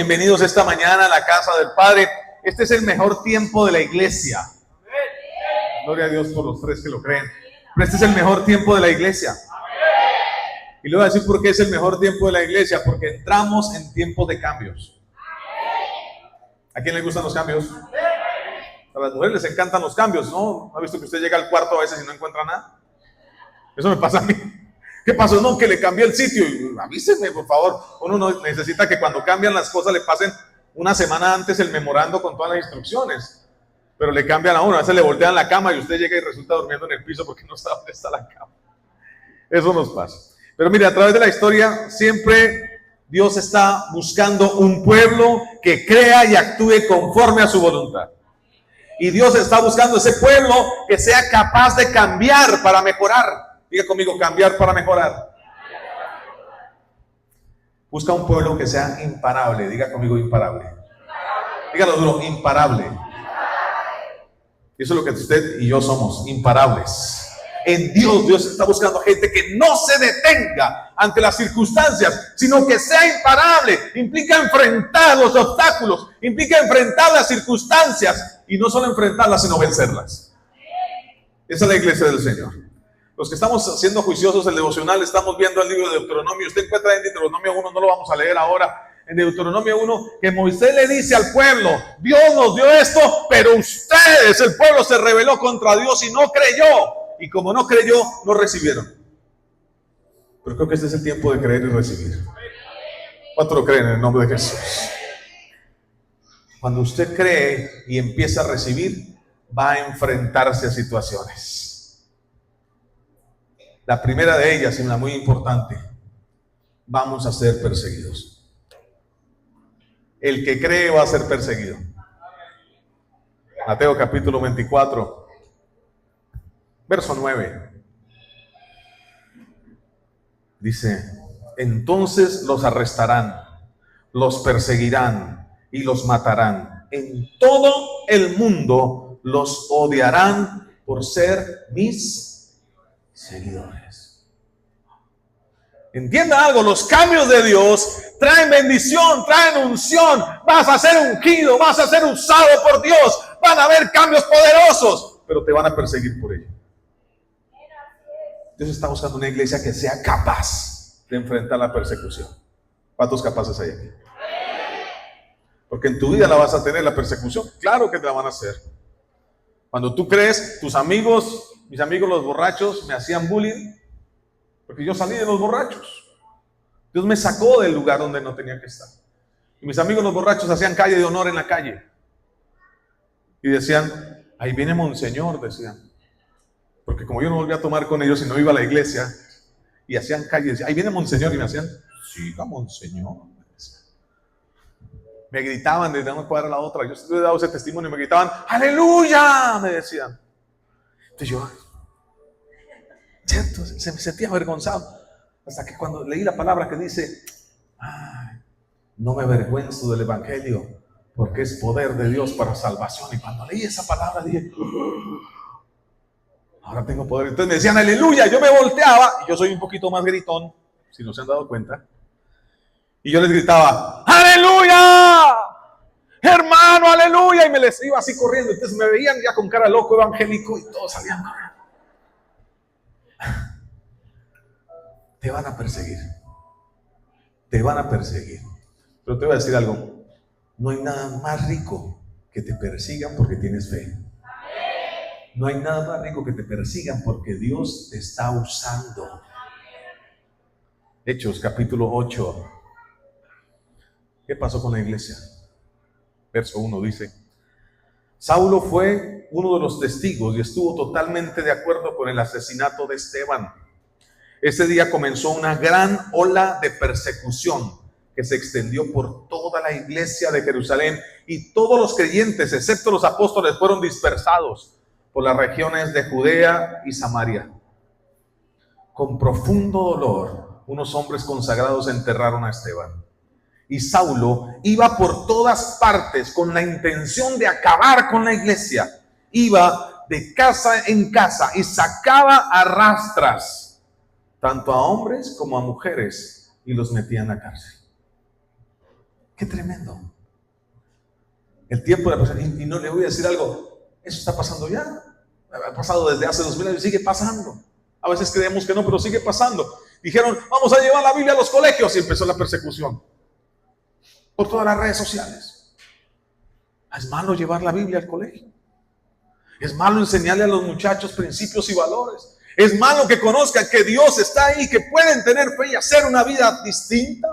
bienvenidos esta mañana a la casa del Padre. Este es el mejor tiempo de la iglesia. Gloria a Dios por los tres que lo creen. Pero este es el mejor tiempo de la iglesia. Y le voy a decir por qué es el mejor tiempo de la iglesia. Porque entramos en tiempos de cambios. ¿A quién le gustan los cambios? A las mujeres les encantan los cambios, ¿no? ¿No ha visto que usted llega al cuarto a veces y no encuentra nada? Eso me pasa a mí. ¿Qué pasó? No, que le cambié el sitio. Y avísenme, por favor. Uno no necesita que cuando cambian las cosas le pasen una semana antes el memorando con todas las instrucciones. Pero le cambian a uno. A veces le voltean la cama y usted llega y resulta durmiendo en el piso porque no sabe dónde está la cama. Eso nos pasa. Pero mire, a través de la historia siempre Dios está buscando un pueblo que crea y actúe conforme a su voluntad. Y Dios está buscando ese pueblo que sea capaz de cambiar para mejorar. Diga conmigo, cambiar para mejorar. Busca un pueblo que sea imparable. Diga conmigo, imparable. Dígalo duro, imparable. Eso es lo que usted y yo somos, imparables. En Dios, Dios está buscando gente que no se detenga ante las circunstancias, sino que sea imparable. Implica enfrentar los obstáculos, implica enfrentar las circunstancias y no solo enfrentarlas, sino vencerlas. Esa es la iglesia del Señor. Los que estamos siendo juiciosos el devocional, estamos viendo el libro de Deuteronomio. Usted encuentra en Deuteronomio 1, no lo vamos a leer ahora. En Deuteronomio 1, que Moisés le dice al pueblo: Dios nos dio esto, pero ustedes, el pueblo, se rebeló contra Dios y no creyó. Y como no creyó, no recibieron. Pero creo que este es el tiempo de creer y recibir. ¿Cuánto lo creen en el nombre de Jesús? Cuando usted cree y empieza a recibir, va a enfrentarse a situaciones. La primera de ellas, y una muy importante: vamos a ser perseguidos. El que cree va a ser perseguido. Mateo capítulo 24, verso 9. Dice: entonces los arrestarán, los perseguirán y los matarán. En todo el mundo los odiarán por ser mis seguidores. Entienda algo: los cambios de Dios traen bendición, traen unción. Vas a ser ungido, vas a ser usado por Dios. Van a haber cambios poderosos, pero te van a perseguir por ello. Dios está buscando una iglesia que sea capaz de enfrentar la persecución. ¿Cuántos capaces hay aquí? Porque en tu vida la vas a tener, la persecución. Claro que te la van a hacer. Cuando tú crees, tus amigos, mis amigos los borrachos, me hacían bullying porque yo salí de los borrachos. Dios me sacó del lugar donde no tenía que estar. Y mis amigos los borrachos hacían calle de honor en la calle. Y decían: ahí viene Monseñor, decían. Porque como yo no volví a tomar con ellos y no iba a la iglesia, y hacían calle, decían: ahí viene Monseñor. Y me hacían: siga Monseñor. Me gritaban desde una cuadra a la otra. Yo he dado ese testimonio y me gritaban: ¡aleluya! Me decían. Entonces yo, ¿cierto? Se me sentía avergonzado. Hasta que cuando leí la palabra que dice: ay, no me avergüenzo del evangelio, porque es poder de Dios para salvación. Y cuando leí esa palabra dije: ahora tengo poder. Entonces me decían: aleluya. Yo me volteaba, y yo soy un poquito más gritón, si no se han dado cuenta. Y yo les gritaba: ¡aleluya! Hermano, aleluya. Y me les iba así corriendo. Entonces me veían ya con cara loco evangélico y todos salían. Te van a perseguir. Te van a perseguir. Pero te voy a decir algo: no hay nada más rico que te persigan porque tienes fe. No hay nada más rico que te persigan porque Dios te está usando. Hechos capítulo 8. ¿Qué pasó con la iglesia? Verso 1 dice: Saulo fue uno de los testigos y estuvo totalmente de acuerdo con el asesinato de Esteban. Ese día comenzó una gran ola de persecución que se extendió por toda la iglesia de Jerusalén, y todos los creyentes, excepto los apóstoles, fueron dispersados por las regiones de Judea y Samaria. Con profundo dolor, unos hombres consagrados enterraron a Esteban. Y Saulo iba por todas partes con la intención de acabar con la iglesia. Iba de casa en casa y sacaba a rastras tanto a hombres como a mujeres y los metía en la cárcel. Qué tremendo. El tiempo de la persona. Y no le voy a decir algo. Eso está pasando ya. Ha pasado desde hace 2000 años y sigue pasando. A veces creemos que no, pero sigue pasando. Dijeron, vamos a llevar la Biblia a los colegios y empezó la persecución. Por todas las redes sociales. Es malo llevar la Biblia al colegio. Es malo enseñarle a los muchachos principios y valores. Es malo que conozcan que Dios está ahí, que pueden tener fe y hacer una vida distinta.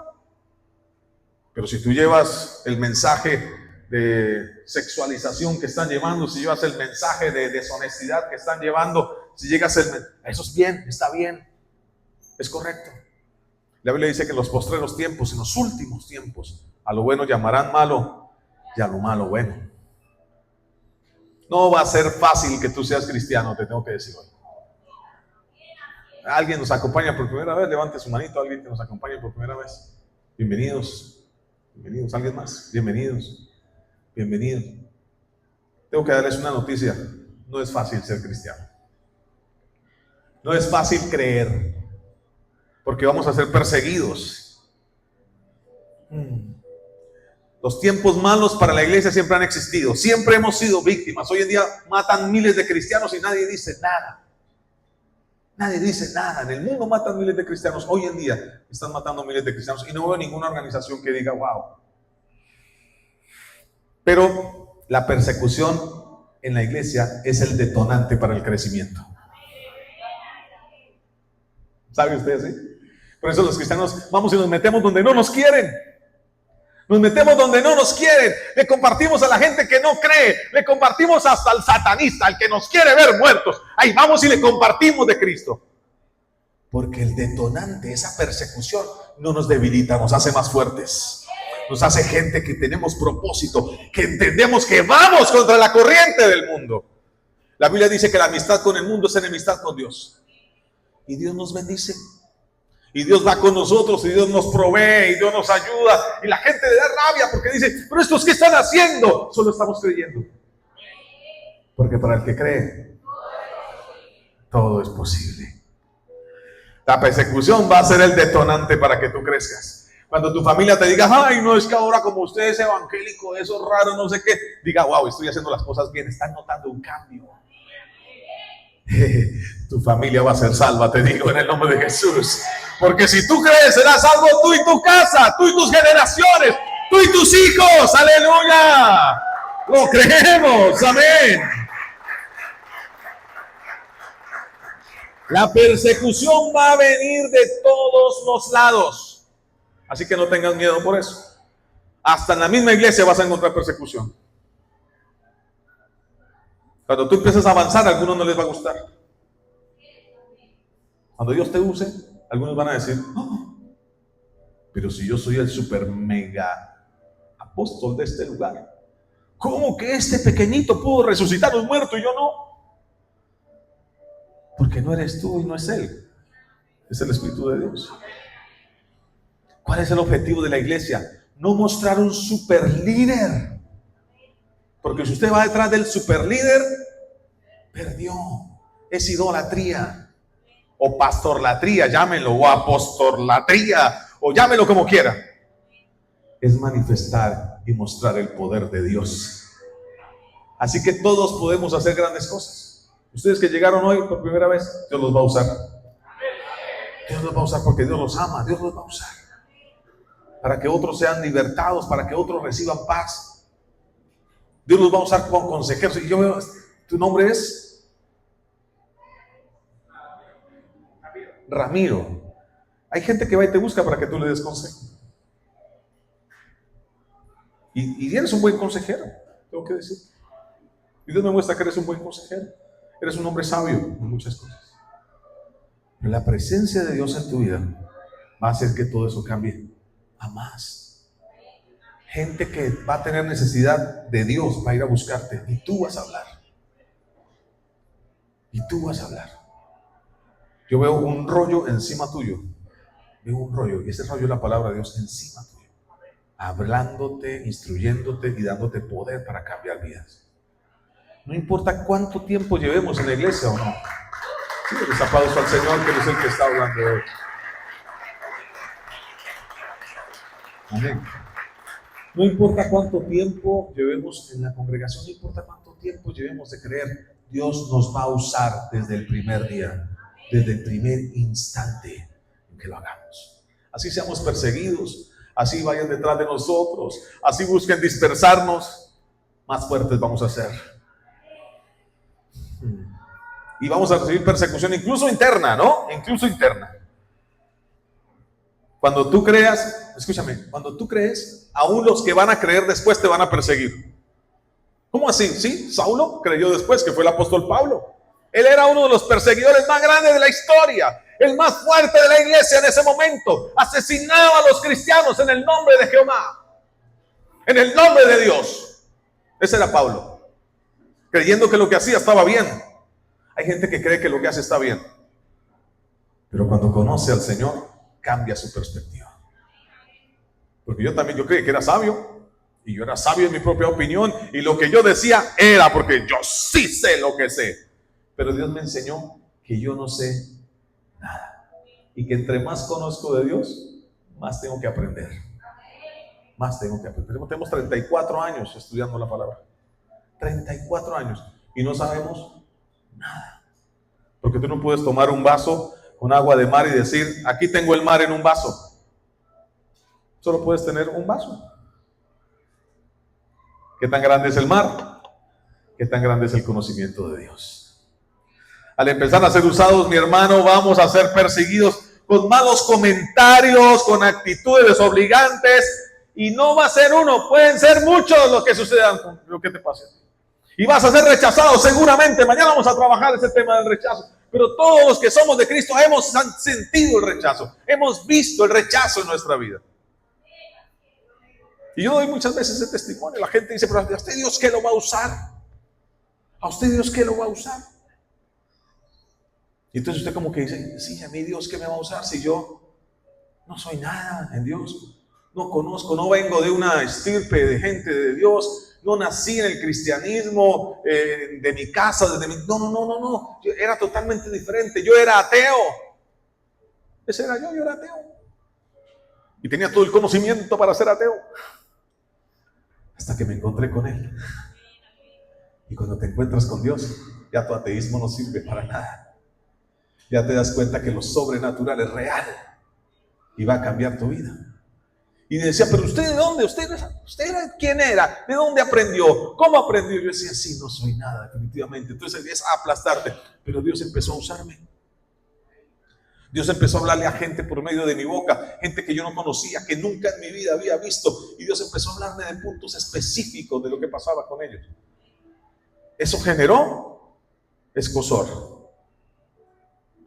Pero si tú llevas el mensaje de sexualización que están llevando, si llevas el mensaje de deshonestidad que están llevando, si llegas eso es bien, está bien, es correcto. La Biblia dice que en los postreros tiempos, en los últimos tiempos, a lo bueno llamarán malo y a lo malo bueno. No va a ser fácil que tú seas cristiano, te tengo que decir hoy. ¿Alguien nos acompaña por primera vez? Levante su manito, alguien que nos acompañe por primera vez. Bienvenidos, bienvenidos. ¿Alguien más? Bienvenidos, bienvenidos. Tengo que darles una noticia. No es fácil ser cristiano. No es fácil creer, porque vamos a ser perseguidos. Los tiempos malos para la iglesia siempre han existido. Siempre hemos sido víctimas. Hoy en día matan miles de cristianos y nadie dice nada. Nadie dice nada. En el mundo matan miles de cristianos. Hoy en día están matando miles de cristianos y no veo ninguna organización que diga wow. Pero la persecución en la iglesia es el detonante para el crecimiento. ¿Sabe usted así? Por eso los cristianos vamos y nos metemos donde no nos quieren. Nos metemos donde no nos quieren. Le compartimos a la gente que no cree. Le compartimos hasta al satanista, al que nos quiere ver muertos. Ahí vamos y le compartimos de Cristo. Porque el detonante, esa persecución, no nos debilita, nos hace más fuertes. Nos hace gente que tenemos propósito, que entendemos que vamos contra la corriente del mundo. La Biblia dice que la amistad con el mundo es enemistad con Dios. Y Dios nos bendice. Y Dios va con nosotros, y Dios nos provee, y Dios nos ayuda. Y la gente le da rabia porque dice, pero estos ¿qué están haciendo? Solo estamos creyendo. Porque para el que cree, todo es posible. La persecución va a ser el detonante para que tú crezcas. Cuando tu familia te diga, ay, no, es que ahora como usted es evangélico, eso es raro, no sé qué. Diga, wow, estoy haciendo las cosas bien, están notando un cambio. Tu familia va a ser salva, te digo, en el nombre de Jesús. Porque si tú crees, serás salvo tú y tu casa, tú y tus generaciones, tú y tus hijos. ¡Aleluya! Lo creemos, amén. La persecución va a venir de todos los lados. Así que no tengas miedo por eso. Hasta en la misma iglesia vas a encontrar persecución. Cuando tú empiezas a avanzar, a algunos no les va a gustar. Cuando Dios te use, algunos van a decir, oh, pero si yo soy el super mega apóstol de este lugar, ¿cómo que este pequeñito pudo resucitar a un muerto y yo no? Porque no eres tú y no es Él, es el Espíritu de Dios. ¿Cuál es el objetivo de la iglesia? No mostrar un super líder. Porque si usted va detrás del super líder, perdió. Es idolatría. O pastorlatría, llámenlo. O apostollatría. O llámenlo como quiera. Es manifestar y mostrar el poder de Dios. Así que todos podemos hacer grandes cosas. Ustedes que llegaron hoy por primera vez, Dios los va a usar. Dios los va a usar porque Dios los ama. Dios los va a usar. Para que otros sean libertados, para que otros reciban paz. Dios los va a usar como consejeros. Y yo veo, ¿tu nombre es? Ramiro. Hay gente que va y te busca para que tú le des consejo. Y eres un buen consejero, tengo que decir. Y Dios me muestra que eres un buen consejero. Eres un hombre sabio en muchas cosas. Pero la presencia de Dios en tu vida va a hacer que todo eso cambie a más. Gente que va a tener necesidad de Dios va a ir a buscarte y tú vas a hablar. Y tú vas a hablar. Yo veo un rollo encima tuyo. Veo un rollo y ese rollo es la palabra de Dios encima tuyo. Hablándote, instruyéndote y dándote poder para cambiar vidas. No importa cuánto tiempo llevemos en la iglesia o no. Sí, les aplauso al Señor que es el que está hablando hoy. Amén. No importa cuánto tiempo llevemos en la congregación, no importa cuánto tiempo llevemos de creer, Dios nos va a usar desde el primer día, desde el primer instante en que lo hagamos. Así seamos perseguidos, así vayan detrás de nosotros, así busquen dispersarnos, más fuertes vamos a ser. Y vamos a recibir persecución incluso interna, ¿no? Incluso interna. Cuando tú creas, escúchame, cuando tú crees, aún los que van a creer después te van a perseguir. ¿Cómo así? Sí, Saulo creyó después, que fue el apóstol Pablo. Él era uno de los perseguidores más grandes de la historia, el más fuerte de la iglesia en ese momento. Asesinaba a los cristianos en el nombre de Jehová, en el nombre de Dios. Ese era Pablo, creyendo que lo que hacía estaba bien. Hay gente que cree que lo que hace está bien, pero cuando conoce al Señor, cambia su perspectiva. Porque yo creí que era sabio, y yo era sabio en mi propia opinión, y lo que yo decía era porque yo sí sé lo que sé. Pero Dios me enseñó que yo no sé nada, y que entre más conozco de Dios, más tengo que aprender. Más tengo que aprender. Tenemos 34 años estudiando la palabra. 34 años, y no sabemos nada. Porque tú no puedes tomar un vaso con agua de mar y decir, aquí tengo el mar en un vaso. Solo puedes tener un vaso. ¿Qué tan grande es el mar? ¿Qué tan grande es el conocimiento de Dios? Al empezar a ser usados, mi hermano, vamos a ser perseguidos con malos comentarios, con actitudes desobligantes, y no va a ser uno, pueden ser muchos los que sucedan con lo que te pase. Y vas a ser rechazado seguramente. Mañana vamos a trabajar ese tema del rechazo. Pero todos los que somos de Cristo hemos sentido el rechazo. Hemos visto el rechazo en nuestra vida. Y yo doy muchas veces ese testimonio. La gente dice, pero ¿a usted Dios qué lo va a usar? ¿A usted Dios qué lo va a usar? Y entonces usted como que dice, sí, a mí Dios qué me va a usar si yo no soy nada en Dios. No conozco, no vengo de una estirpe de gente de Dios. No nací en el cristianismo, de mi casa, no. Yo era totalmente diferente. Yo era ateo. Ese era yo era ateo. Y tenía todo el conocimiento para ser ateo. Hasta que me encontré con Él. Y cuando te encuentras con Dios, ya tu ateísmo no sirve para nada. Ya te das cuenta que lo sobrenatural es real y va a cambiar tu vida. Y decía, pero ¿usted de dónde? ¿Usted era quién era? ¿De dónde aprendió? ¿Cómo aprendió? Yo decía, sí, no soy nada, definitivamente. Entonces empieza a aplastarte. Pero Dios empezó a usarme. Dios empezó a hablarle a gente por medio de mi boca, gente que yo no conocía, que nunca en mi vida había visto. Y Dios empezó a hablarme de puntos específicos de lo que pasaba con ellos. Eso generó escozor.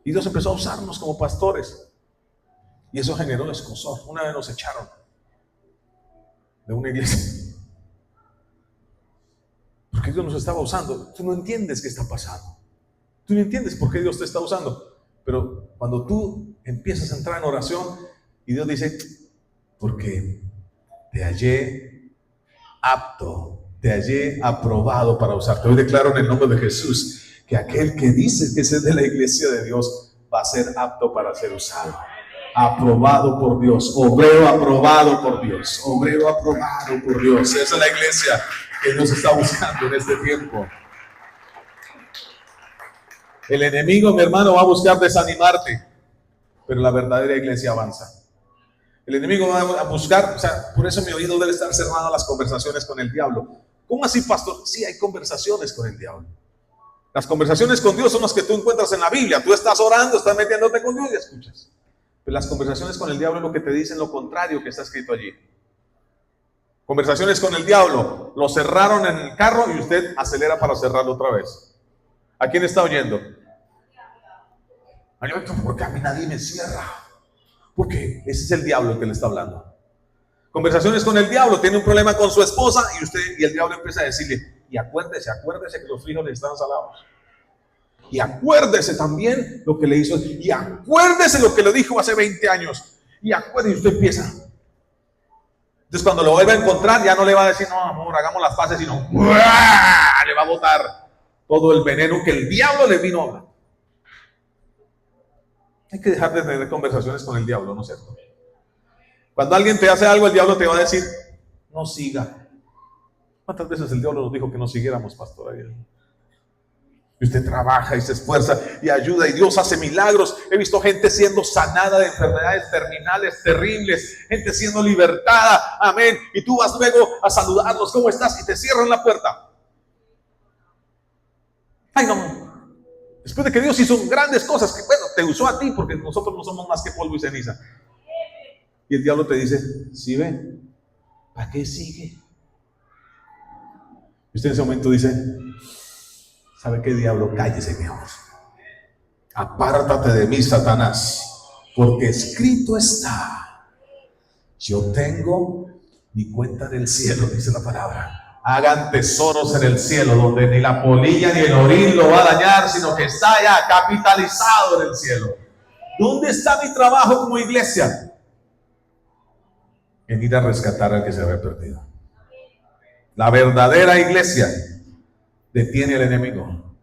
Y Dios empezó a usarnos como pastores. Y eso generó escozor. Una vez nos echaron de una iglesia, porque Dios nos estaba usando. Tú no entiendes qué está pasando, tú no entiendes por qué Dios te está usando, pero cuando tú empiezas a entrar en oración y Dios dice, porque te hallé apto, te hallé aprobado para usarte. Hoy declaro en el nombre de Jesús que aquel que dice que es de la iglesia de Dios va a ser apto para ser usado. Aprobado por Dios, obrero aprobado por Dios, obrero aprobado por Dios. Esa es la iglesia que Dios está buscando en este tiempo. El enemigo, mi hermano, va a buscar desanimarte, pero la verdadera iglesia avanza. El enemigo va a buscar, por eso mi oído debe estar cerrado a las conversaciones con el diablo. ¿Cómo así, pastor? Sí, hay conversaciones con el diablo. Las conversaciones con Dios son las que tú encuentras en la Biblia. Tú estás orando, estás metiéndote con Dios y escuchas. Pero las conversaciones con el diablo es lo que te dicen lo contrario que está escrito allí. Conversaciones con el diablo. Lo cerraron en el carro y usted acelera para cerrarlo otra vez. ¿A quién está oyendo? Porque a mí nadie me cierra. Porque ese es el diablo el que le está hablando. Conversaciones con el diablo. Tiene un problema con su esposa y el diablo empieza a decirle, y acuérdese que los frijoles están salados. Y acuérdese también lo que le hizo. Y acuérdese lo que le dijo hace 20 años. Y acuérdese, y usted empieza. Entonces cuando lo vuelva a encontrar, ya no le va a decir, no, amor, hagamos las paces, sino ¡buah! Le va a botar todo el veneno que el diablo le vino a hablar. Hay que dejar de tener conversaciones con el diablo, ¿no es cierto? Cuando alguien te hace algo, el diablo te va a decir, no siga. ¿Cuántas veces el diablo nos dijo que no siguiéramos, pastor Ariel? Y usted trabaja y se esfuerza y ayuda y Dios hace milagros. He visto gente siendo sanada de enfermedades terminales terribles, gente siendo libertada, amén. Y tú vas luego a saludarlos, ¿cómo estás? Y te cierran la puerta. Ay, no. Después de que Dios hizo grandes cosas, que bueno, te usó a ti porque nosotros no somos más que polvo y ceniza. Y el diablo te dice, ¿sí ve? ¿Para qué sigue? Y usted en ese momento dice, ¿sabe qué, diablo? Cállese, mi amor. Apártate de mí, Satanás, porque escrito está, yo tengo mi cuenta en el cielo, dice la palabra. Hagan tesoros en el cielo, donde ni la polilla ni el orín lo va a dañar, sino que está ya capitalizado en el cielo. ¿Dónde está mi trabajo como iglesia? En ir a rescatar al que se había perdido. La verdadera iglesia detiene al enemigo.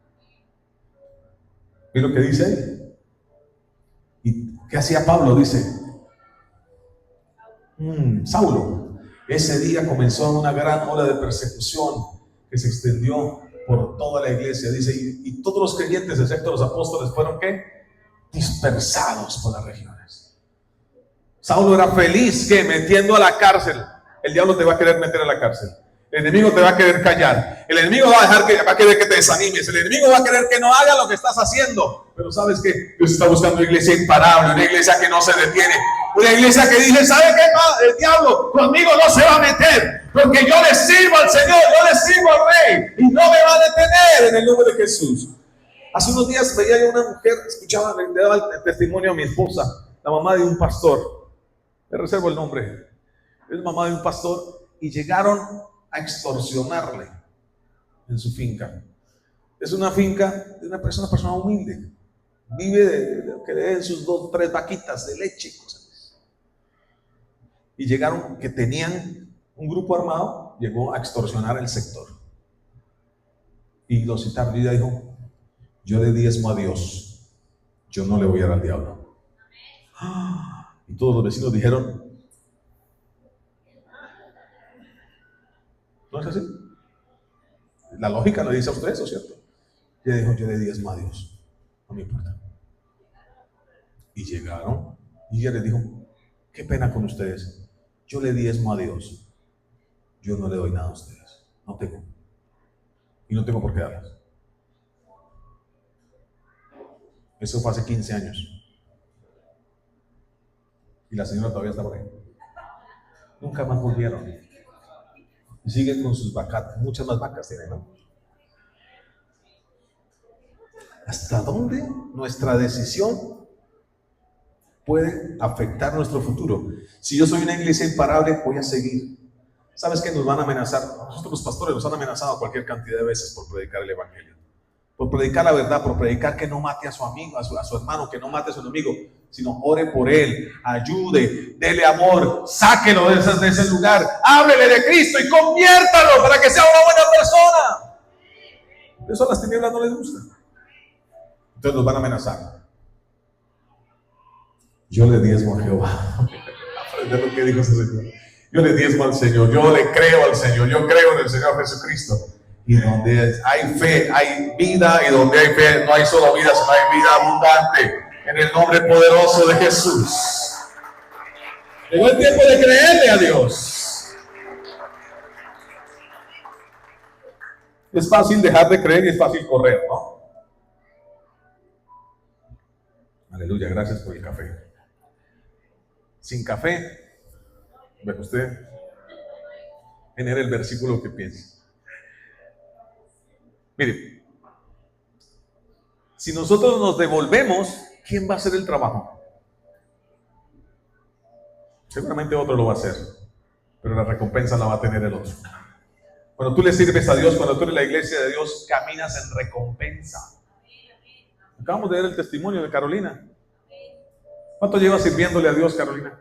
¿Y lo que dice ahí? ¿Y qué hacía Pablo? Dice, Saulo, ese día comenzó una gran ola de persecución que se extendió por toda la iglesia. Dice, y todos los creyentes, excepto los apóstoles, fueron ¿qué? Dispersados por las regiones. Saulo era feliz que metiendo a la cárcel. El diablo te va a querer meter a la cárcel. El enemigo te va a querer callar. El enemigo va a querer que te desanimes. El enemigo va a querer que no haga lo que estás haciendo. Pero sabes que Dios está buscando una iglesia imparable, una iglesia que no se detiene, una iglesia que dice, ¿sabe qué? El diablo conmigo no se va a meter, porque yo le sirvo al Señor, yo le sirvo al Rey, y no me va a detener en el nombre de Jesús. Hace unos días veía yo una mujer, escuchaba, le daba el testimonio a mi esposa, la mamá de un pastor. Le reservo el nombre. Es mamá de un pastor y llegaron a extorsionarle en su finca. Es una finca de una persona humilde. Vive de que le den sus 2 o 3 vaquitas de leche y cosas. Y llegaron que tenían un grupo armado, llegó a extorsionar el sector. Y lo citaron y ella dijo, yo le diezmo a Dios, yo no le voy a dar al diablo. Y todos los vecinos dijeron, ¿no es así? La lógica le dice a usted eso, ¿cierto? Y ella dijo, yo le diezmo a Dios, no me importa. Y llegaron y ella les dijo, qué pena con ustedes, yo le diezmo a Dios, yo no le doy nada a ustedes, no tengo, y no tengo por qué darles. Eso fue hace 15 años y la señora todavía está por ahí. Nunca más volvieron y siguen con sus vacas, muchas más vacas tienen, ¿no? ¿Hasta dónde nuestra decisión puede afectar nuestro futuro? Si yo soy una iglesia imparable, voy a seguir. ¿Sabes qué nos van a amenazar? Nosotros los pastores nos han amenazado cualquier cantidad de veces por predicar el evangelio, por predicar la verdad, por predicar que no mate a su amigo, a su hermano, que no mate a su enemigo, sino ore por él, ayude, dele amor, sáquelo de ese lugar, háblele de Cristo y conviértalo para que sea una buena persona. Eso a las tinieblas no les gusta. Entonces nos van a amenazar. Yo le diezmo a Jehová. Aprende lo que dijo ese Señor. Yo le diezmo al Señor, yo le creo al Señor, yo creo en el Señor Jesucristo. Y donde hay fe, hay vida, y donde hay fe, no hay solo vida, sino hay vida abundante. En el nombre poderoso de Jesús. Llegó el tiempo de creerle a Dios. Es fácil dejar de creer y es fácil correr, ¿no? Aleluya, gracias por el café. Sin café, ve usted, genera el versículo que piensa. Mire, si nosotros nos devolvemos, ¿quién va a hacer el trabajo? Seguramente otro lo va a hacer, pero la recompensa la va a tener el otro. Cuando tú le sirves a Dios, cuando tú eres la iglesia de Dios, caminas en recompensa. Acabamos de ver el testimonio de Carolina. ¿Cuánto llevas sirviéndole a Dios, Carolina?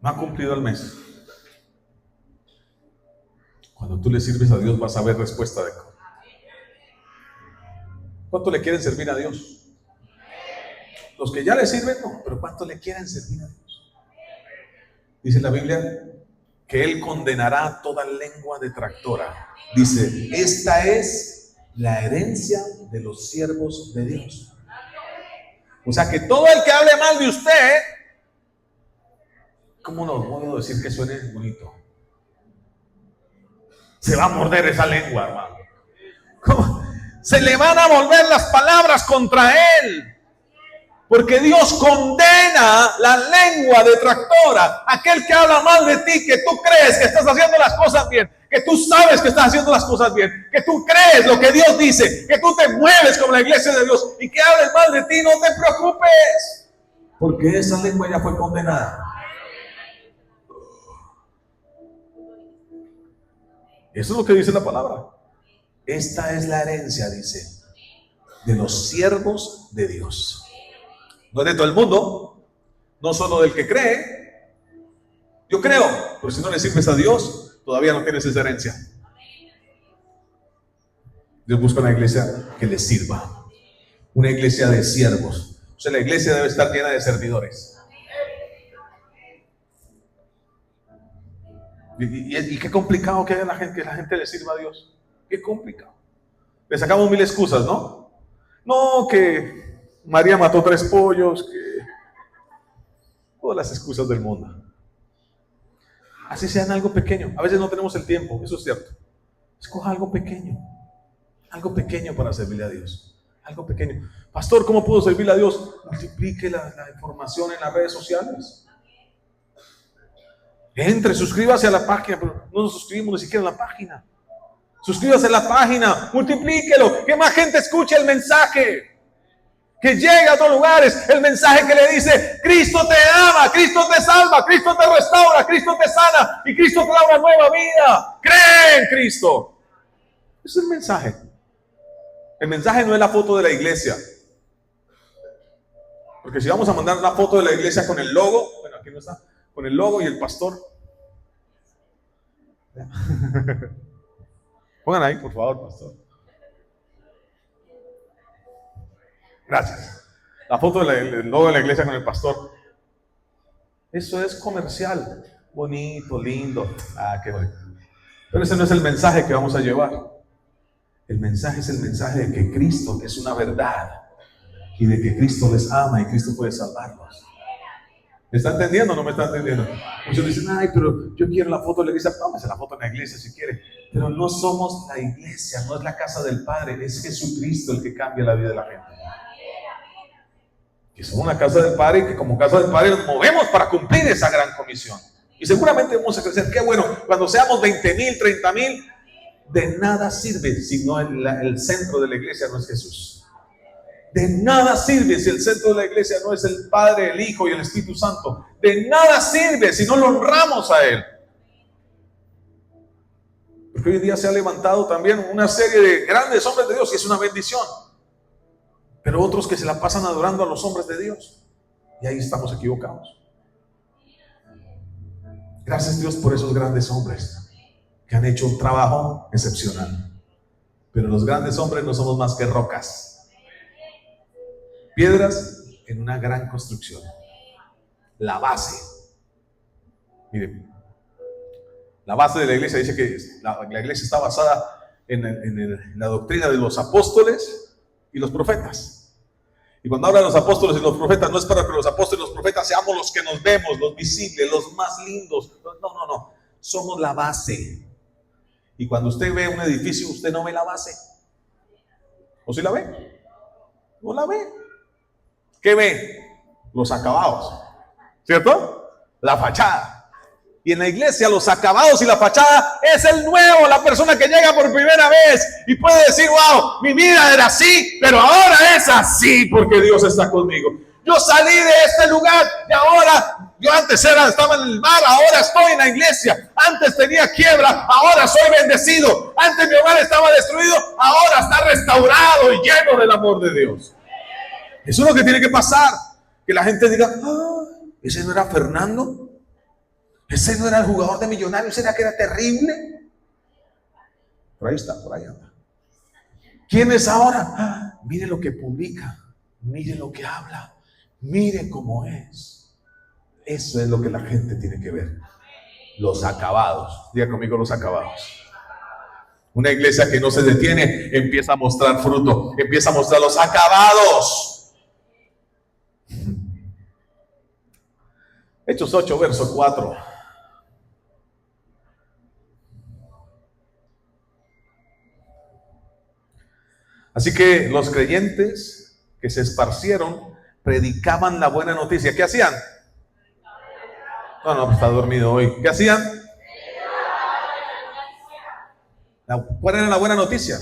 No ha cumplido el mes. Cuando tú le sirves a Dios vas a ver respuesta de ¿cuánto le quieren servir a Dios? Los que ya le sirven, no, pero ¿cuánto le quieren servir a Dios? Dice la Biblia que Él condenará toda lengua detractora. Dice, esta es la herencia de los siervos de Dios. O sea que todo el que hable mal de usted, ¿cómo no puedo decir que suene bonito? Se va a morder esa lengua, hermano. ¿Cómo? Se le van a volver las palabras contra él. Porque Dios condena la lengua detractora. Aquel que habla mal de ti, que tú crees que estás haciendo las cosas bien, que tú sabes que estás haciendo las cosas bien, que tú crees lo que Dios dice, que tú te mueves como la iglesia de Dios y que hables mal de ti, no te preocupes. Porque esa lengua ya fue condenada. Eso es lo que dice la palabra. Esta es la herencia, dice, de los siervos de Dios. No es de todo el mundo, no solo del que cree. Yo creo, pero si no le sirves a Dios, todavía no tienes esa herencia. Dios busca una iglesia que le sirva, una iglesia de siervos. O sea, la iglesia debe estar llena de servidores. Y qué complicado que haya que la gente le sirva a Dios. Qué complicado. Le sacamos mil excusas, ¿no? No, que María mató 3 pollos, que todas las excusas del mundo. Así sean algo pequeño. A veces no tenemos el tiempo, eso es cierto. Escoja algo pequeño para servirle a Dios. Algo pequeño. Pastor, ¿cómo puedo servirle a Dios? Multiplique la información en las redes sociales. Entre, suscríbase a la página, pero no nos suscribimos ni siquiera a la página. Suscríbase a la página, multiplíquelo, que más gente escuche el mensaje. Que llegue a otros lugares el mensaje que le dice: Cristo te ama, Cristo te salva, Cristo te restaura, Cristo te sana y Cristo te da una nueva vida. Cree en Cristo. Ese es el mensaje. El mensaje no es la foto de la iglesia. Porque si vamos a mandar la foto de la iglesia con el logo, bueno, aquí no está, con el logo y el pastor. Pongan ahí, por favor, pastor. Gracias. La foto del logo de la iglesia con el pastor. Eso es comercial. Bonito, lindo. Ah, qué bonito. Pero ese no es el mensaje que vamos a llevar. El mensaje es el mensaje de que Cristo es una verdad y de que Cristo les ama y Cristo puede salvarlos. ¿Me está entendiendo o no me está entendiendo? Muchos dicen: ay, pero yo quiero la foto de la iglesia. Tómese la foto en la iglesia si quiere. Pero no somos la iglesia, no es la casa del Padre, es Jesucristo el que cambia la vida de la gente. Que somos la casa del Padre y que como casa del Padre nos movemos para cumplir esa gran comisión. Y seguramente vamos a crecer. Qué bueno, cuando seamos 20,000, 30,000, de nada sirve si no el centro de la iglesia no es Jesús. De nada sirve si el centro de la iglesia no es el Padre, el Hijo y el Espíritu Santo. De nada sirve si no lo honramos a Él. Porque hoy en día se ha levantado también una serie de grandes hombres de Dios y es una bendición. Pero otros que se la pasan adorando a los hombres de Dios. Y ahí estamos equivocados. Gracias Dios por esos grandes hombres que han hecho un trabajo excepcional. Pero los grandes hombres no somos más que rocas. Piedras en una gran construcción. La base. Miren, la base de la iglesia dice que la iglesia está basada en la doctrina de los apóstoles y los profetas. Y cuando hablan los apóstoles y los profetas, no es para que los apóstoles y los profetas seamos los que nos vemos, los visibles, los más lindos. No. Somos la base. Y cuando usted ve un edificio, usted no ve la base. ¿O sí la ve? No la ve. ¿Qué ve? Los acabados, ¿cierto? La fachada. Y en la iglesia los acabados y la fachada es el nuevo, la persona que llega por primera vez y puede decir: wow, mi vida era así, pero ahora es así porque Dios está conmigo. Yo salí de este lugar y ahora, yo antes estaba en el mar, ahora estoy en la iglesia. Antes tenía quiebra, ahora soy bendecido. Antes mi hogar estaba destruido, ahora está restaurado y lleno del amor de Dios. Eso es lo que tiene que pasar. Que la gente diga: ¿ese no era Fernando? ¿Ese no era el jugador de Millonarios? ¿Será que era terrible? Por ahí está, por ahí anda. ¿Quién es ahora? Mire lo que publica, mire lo que habla, Mire cómo es. Eso es lo que la gente tiene que ver. Los acabados. Diga conmigo los acabados. Una iglesia que no se detiene empieza a mostrar fruto, empieza a mostrar los acabados. Hechos 8, verso 4. Así que los creyentes que se esparcieron predicaban la buena noticia. ¿Qué hacían? No, está dormido hoy. ¿Qué hacían? ¿Cuál era la buena noticia?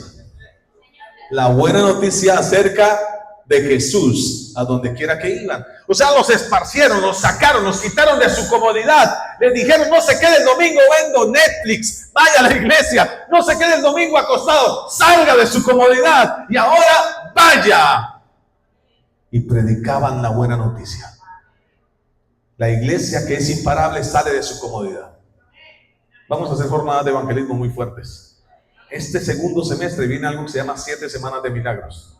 La buena noticia acerca de Jesús, a donde quiera que iban. O sea, los esparcieron, los sacaron, los quitaron de su comodidad. Les dijeron, no se quede el domingo viendo Netflix, vaya a la iglesia. No se quede el domingo acostado, salga de su comodidad y ahora vaya. Y predicaban la buena noticia. La iglesia que es imparable sale de su comodidad. Vamos a hacer jornadas de evangelismo muy fuertes. Este segundo semestre viene algo que se llama 7 semanas de milagros.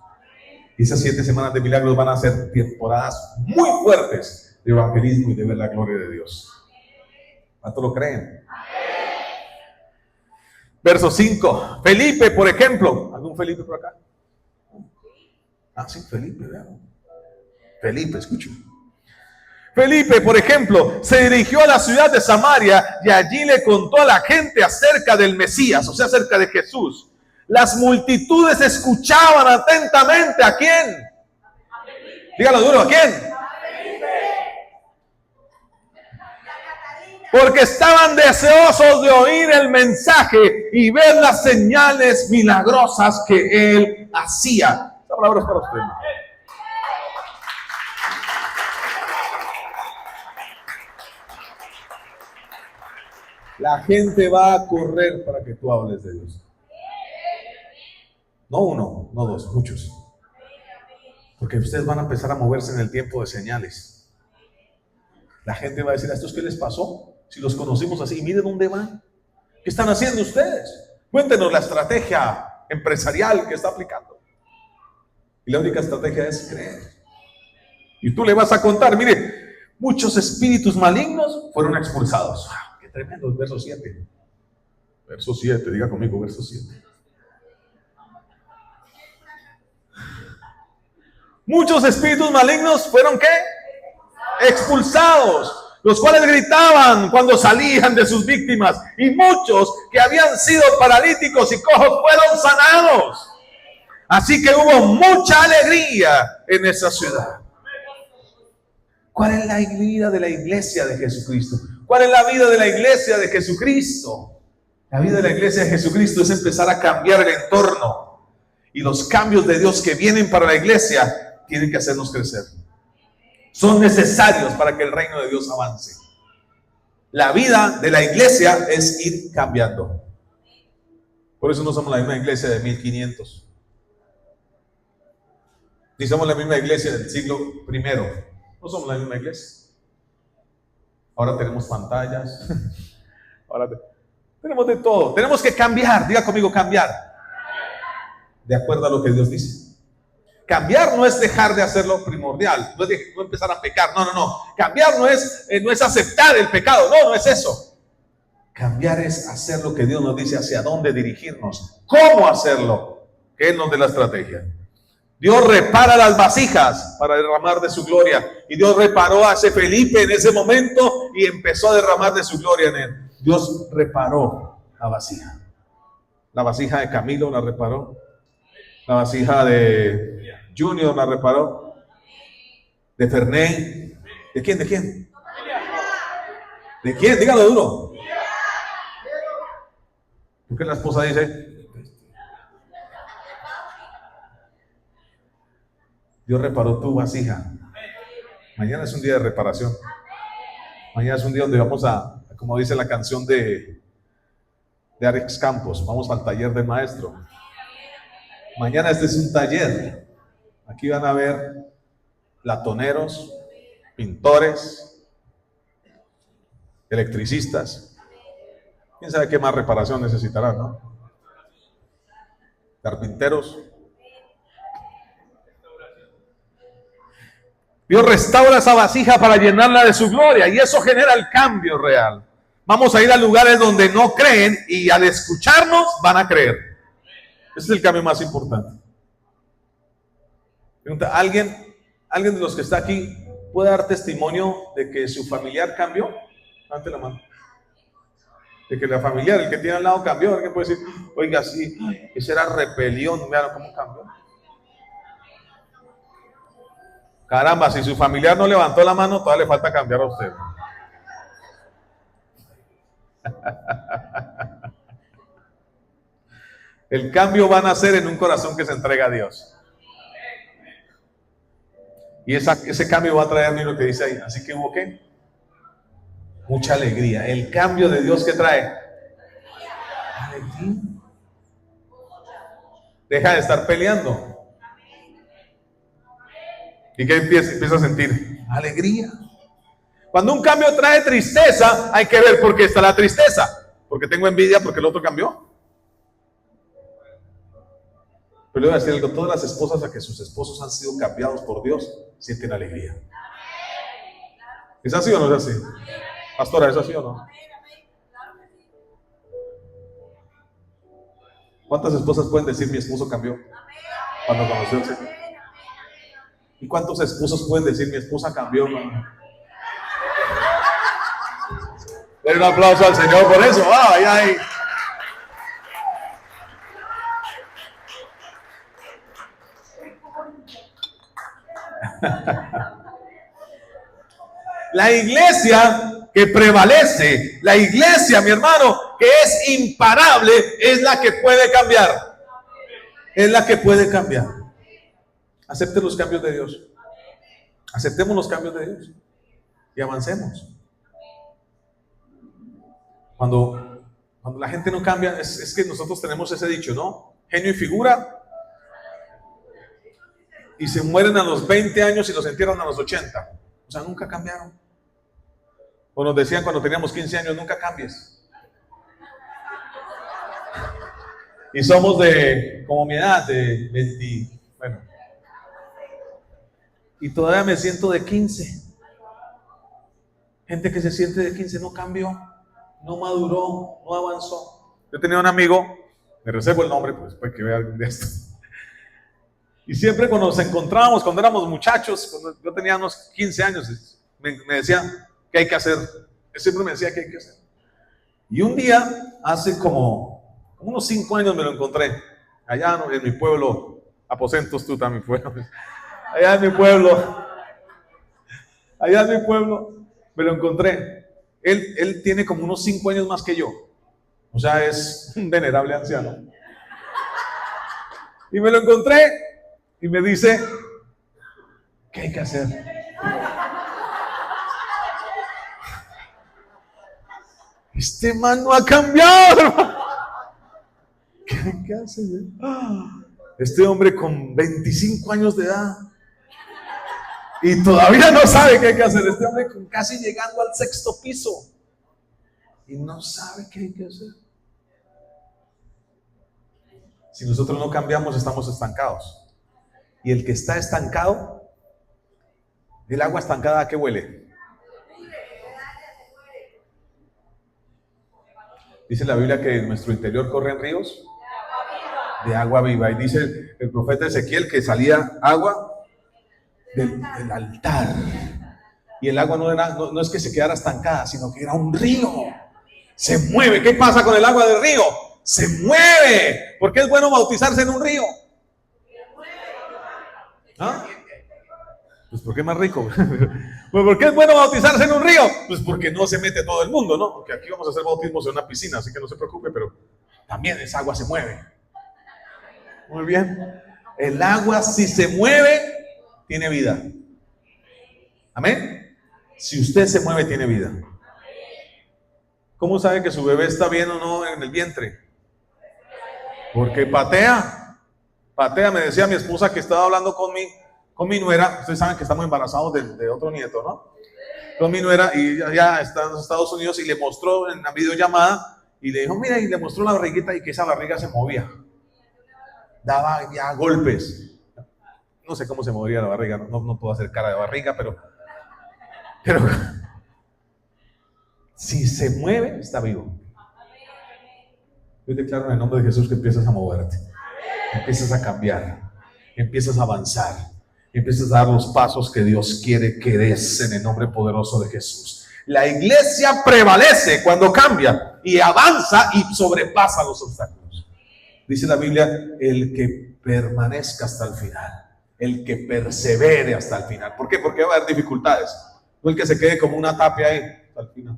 Y esas 7 semanas de milagros van a ser temporadas muy fuertes de evangelismo y de ver la gloria de Dios. ¿Cuánto lo creen? Verso 5. Felipe, por ejemplo. ¿Algún Felipe por acá? Sí, Felipe, vean. Felipe, escuchen. Felipe, por ejemplo, se dirigió a la ciudad de Samaria y allí le contó a la gente acerca del Mesías, o sea, acerca de Jesús. Las multitudes escuchaban atentamente. ¿A quién? Dígalo duro, ¿a quién? Porque estaban deseosos de oír el mensaje y ver las señales milagrosas que él hacía. Esta palabra es para usted. La gente va a correr para que tú hables de Dios. No uno, no dos, muchos. Porque ustedes van a empezar a moverse en el tiempo de señales. La gente va a decir, ¿a estos qué les pasó? Si los conocimos así, mire dónde van. ¿Qué están haciendo ustedes? Cuéntenos la estrategia empresarial que está aplicando. Y la única estrategia es creer. Y tú le vas a contar, mire, muchos espíritus malignos fueron expulsados. ¡Qué tremendo! Verso 7. Verso 7, diga conmigo, verso 7. Muchos espíritus malignos fueron ¿qué? Expulsados, los cuales gritaban cuando salían de sus víctimas, y muchos que habían sido paralíticos y cojos fueron sanados. Así que hubo mucha alegría en esa ciudad. ¿Cuál es la vida de la iglesia de Jesucristo? ¿Cuál es la vida de la iglesia de Jesucristo? La vida de la iglesia de Jesucristo es empezar a cambiar el entorno. Y los cambios de Dios que vienen para la iglesia tienen que hacernos crecer. Son necesarios para que el reino de Dios avance. La vida de la iglesia es ir cambiando. Por eso no somos la misma iglesia de 1500. Ni somos la misma iglesia del siglo I. No somos la misma iglesia. Ahora tenemos pantallas. Ahora tenemos de todo. Tenemos que cambiar. Diga conmigo, cambiar. De acuerdo a lo que Dios dice. Cambiar no es dejar de hacer lo primordial, no es no empezar a pecar, no. Cambiar no es aceptar el pecado, no es eso. Cambiar es hacer lo que Dios nos dice, hacia dónde dirigirnos, cómo hacerlo, que Él nos dé la estrategia. Dios repara las vasijas para derramar de su gloria, y Dios reparó a ese Felipe en ese momento y empezó a derramar de su gloria en él. Dios reparó la vasija. La vasija de Camilo la reparó. La vasija de Junior la reparó. De Ferney. ¿De quién? ¿De quién? ¿De quién? Dígalo duro. Porque la esposa dice: Dios reparó tu vasija. Mañana es un día de reparación. Mañana es un día donde vamos a, como dice la canción de Alex Campos, vamos al taller del maestro. Mañana este es un taller. Aquí van a ver latoneros, pintores, electricistas. ¿Quién sabe qué más reparación necesitarán, no? Carpinteros. Dios restaura esa vasija para llenarla de su gloria y eso genera el cambio real. Vamos a ir a lugares donde no creen y al escucharnos van a creer. Ese es el cambio más importante. Pregunta, ¿alguien de los que está aquí puede dar testimonio de que su familiar cambió? Levante la mano. De que la familiar, el que tiene al lado cambió. Alguien puede decir, oiga, sí, ese era rebelión, vean cómo cambió. Caramba, si su familiar no levantó la mano, todavía le falta cambiar a usted. El cambio va a nacer en un corazón que se entrega a Dios. Y ese cambio va a traer, mira lo que dice ahí. Así que hubo ¿qué? Mucha alegría. El cambio de Dios que trae alegría. Deja de estar peleando. ¿Y qué empieza a sentir? Alegría. Cuando un cambio trae tristeza, hay que ver por qué está la tristeza. Porque tengo envidia porque el otro cambió. Pero le voy a decir algo, todas las esposas a que sus esposos han sido cambiados por Dios, sienten alegría. ¿Es así o no es así? Pastora, ¿es así o no? ¿Cuántas esposas pueden decir mi esposo cambió cuando conoció al Señor? ¿Y cuántos esposos pueden decir mi esposa cambió, hermano? Den un aplauso al Señor por eso. ¡Ay, ay! La iglesia que prevalece, la iglesia, mi hermano, que es imparable, es la que puede cambiar. Es la que puede cambiar. Acepte los cambios de Dios. Aceptemos los cambios de Dios y avancemos. Cuando la gente no cambia, es que nosotros tenemos ese dicho, ¿no? Genio y figura. Y se mueren a los 20 años y los entierran a los 80. O sea, nunca cambiaron. O nos decían cuando teníamos 15 años, nunca cambies. Y somos de, como mi edad, de 20, bueno. Y todavía me siento de 15. Gente que se siente de 15 no cambió, no maduró, no avanzó. Yo tenía un amigo, me reservo el nombre, pues para que vean de esto. Y siempre cuando nos encontrábamos, cuando éramos muchachos, cuando yo tenía unos 15 años, me decía, ¿qué hay que hacer? Él siempre me decía, ¿qué hay que hacer? Y un día, hace como unos 5 años me lo encontré, allá en mi pueblo, Aposentos tú también, allá en mi pueblo, me lo encontré. Él tiene como unos 5 años más que yo, o sea, es un venerable anciano. Y me lo encontré. Y me dice, ¿qué hay que hacer? Este man no ha cambiado, hermano. ¿Qué hay que hacer? Este hombre con 25 años de edad y todavía no sabe qué hay que hacer. Este hombre casi llegando al 6º piso y no sabe qué hay que hacer. Si nosotros no cambiamos, estamos estancados. Y el que está estancado, el agua estancada, ¿a qué huele? Dice la Biblia que en nuestro interior corren ríos de agua viva. Y dice el profeta Ezequiel que salía agua del altar. Y el agua no es que se quedara estancada, sino que era un río. Se mueve. ¿Qué pasa con el agua del río? Se mueve. ¿Por qué es bueno bautizarse en un río? ¿Ah? Pues porque es más rico. Pues ¿por qué es bueno bautizarse en un río? Pues porque no se mete todo el mundo, ¿no? Porque aquí vamos a hacer bautismos en una piscina, así que no se preocupe, pero también esa agua se mueve. Muy bien. El agua, si se mueve, tiene vida. Amén. Si usted se mueve, tiene vida. ¿Cómo sabe que su bebé está bien o no en el vientre? Porque patea. Patea, me decía mi esposa que estaba hablando con mi nuera. Ustedes saben que estamos embarazados de otro nieto, ¿no? Con mi nuera, y ya está en los Estados Unidos, y le mostró en la videollamada, y le dijo, mira, y le mostró la barriguita, y que esa barriga se movía. Daba ya golpes. No sé cómo se movería la barriga, no puedo hacer cara de barriga, pero si se mueve, está vivo. Yo declaro en el nombre de Jesús que empiezas a moverte, empiezas a cambiar, empiezas a avanzar, empiezas a dar los pasos que Dios quiere que des en el nombre poderoso de Jesús. La iglesia prevalece cuando cambia y avanza y sobrepasa los obstáculos. Dice la Biblia, el que permanezca hasta el final, el que persevere hasta el final. ¿Por qué? Porque va a haber dificultades. No el que se quede como una tapia ahí hasta el final.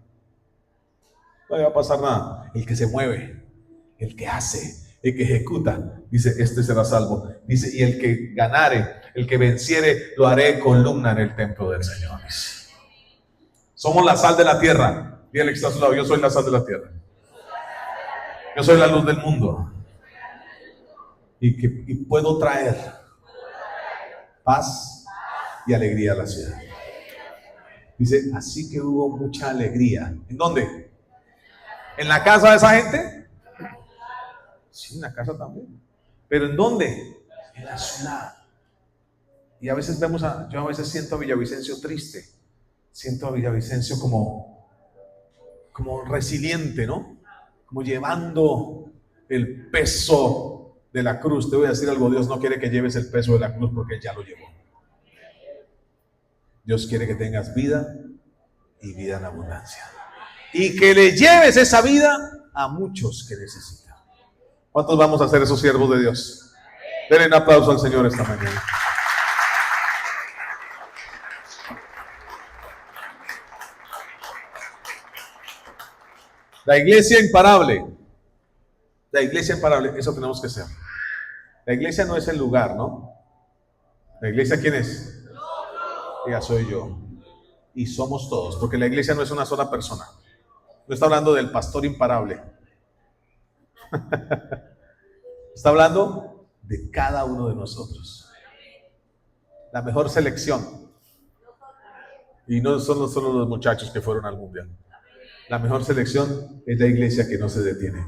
No le va a pasar nada. El que se mueve, el que hace, el que ejecuta, dice, este será salvo. Dice, y el que ganare, el que venciere, lo haré columna en el templo del Señor. Somos la sal de la tierra. Dígale que está a su lado, yo soy la sal de la tierra. Yo soy la luz del mundo. Y puedo traer paz y alegría a la ciudad. Dice, así que hubo mucha alegría. ¿En dónde? ¿En la casa de esa gente? Sí, en la casa también. ¿Pero en dónde? En la ciudad. Y a veces yo a veces siento a Villavicencio triste. Siento a Villavicencio como resiliente, ¿no? Como llevando el peso de la cruz. Te voy a decir algo, Dios no quiere que lleves el peso de la cruz porque Él ya lo llevó. Dios quiere que tengas vida y vida en abundancia. Y que le lleves esa vida a muchos que necesitan. ¿Cuántos vamos a ser esos siervos de Dios? Denle un aplauso al Señor esta mañana. La iglesia imparable. La iglesia imparable, eso tenemos que ser. La iglesia no es el lugar, ¿no? La iglesia, ¿quién es? Ya soy yo. Y somos todos, porque la iglesia no es una sola persona. No está hablando del pastor imparable. Está hablando de cada uno de nosotros. La mejor selección. Y no son solo los muchachos que fueron al mundial. La mejor selección es la iglesia que no se detiene,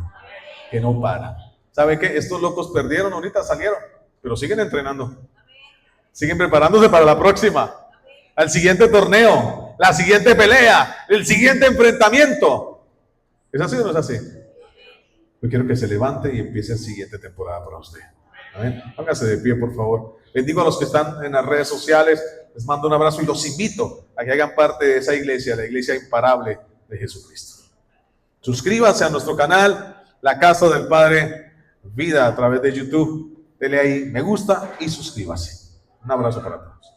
que no para. ¿Sabe qué? Estos locos perdieron, ahorita salieron, pero siguen entrenando. Siguen preparándose para la próxima, al siguiente torneo, la siguiente pelea, el siguiente enfrentamiento. ¿Es así o no es así? Yo quiero que se levante y empiece la siguiente temporada para usted. ¿Amén? Póngase de pie, por favor. Bendigo a los que están en las redes sociales. Les mando un abrazo y los invito a que hagan parte de esa iglesia, la iglesia imparable de Jesucristo. Suscríbanse a nuestro canal, La Casa del Padre Vida, a través de YouTube. Dele ahí me gusta y suscríbase. Un abrazo para todos.